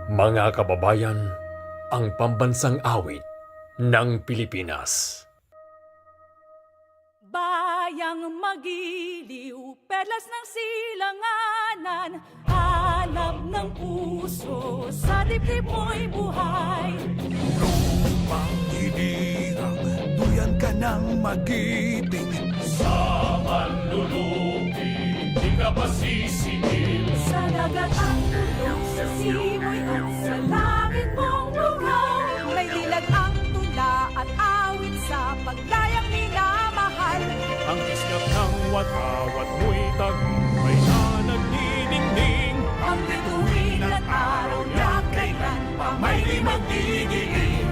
Mga kababayan, ang pambansang awit ng Pilipinas. Bayang magiliw, perlas ng silanganan, hanap ng puso, sa dibdib mo'y buhay. Lupang hinirang, duyan ka ng magiting. Sa manlulupi, di ka pasisingil. Sa dagat ang tulong, sa simoy at sa langit mong lugaw. May dilag ang tula at awit sa paglayang minamahal. Ang islap ng watawat mo'y tagumpay na nagdidingding. Ang bituin at araw na kailan pa may di magdidilim.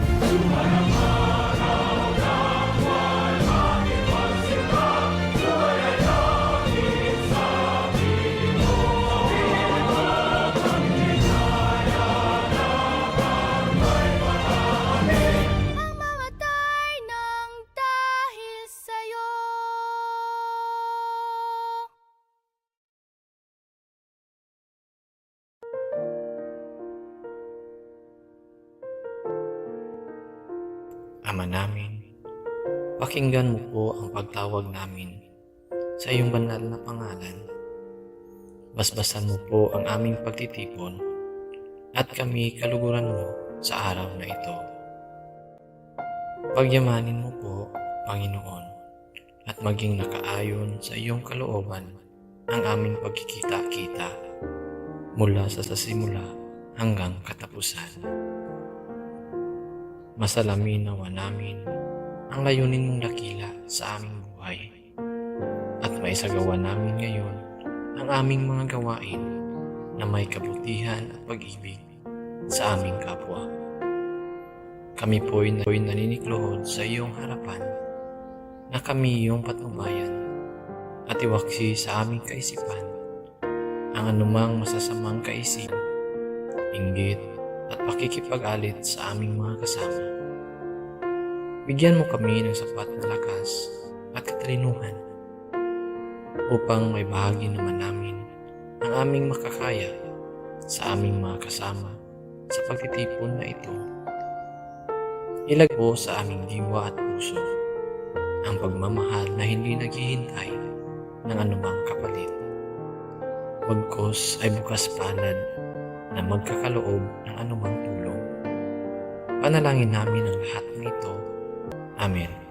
Mamatay ng dahil sa'yo. Ama namin, pakinggan mo po ang pagtawag namin sa iyong banal na pangalan. Basbasan mo po ang aming pagtitipon at kami kaluguran mo sa araw na ito. Pagyamanin mo po, Panginoon, at maging nakaayon sa iyong kalooban ang aming pagkikita-kita mula sa simula hanggang katapusan. Masalamin nawa namin ang layunin mong dakila sa aming buhay at maisagawa namin ngayon ang aming mga gawain na may kabutihan at pag-ibig sa aming kapwa. Kami po'y naniniklohod sa iyong harapan na kami iyong patnubayan at iwaksi sa aming kaisipan ang anumang masasamang kaisip, inggit at pakikipag-alit sa aming mga kasama. Bigyan mo kami ng sapat na lakas at katalinuhan upang may bahagi naman namin ang aming makakaya sa aming mga kasama sa pagtitipon na ito. Ilagpo sa aming diwa at puso ang pagmamahal na hindi naghihintay ng anumang kapalit. Bagkus ay bukas palad na magkakaloob ng anumang tulong. Panalangin namin ang lahat ng ito. Amen.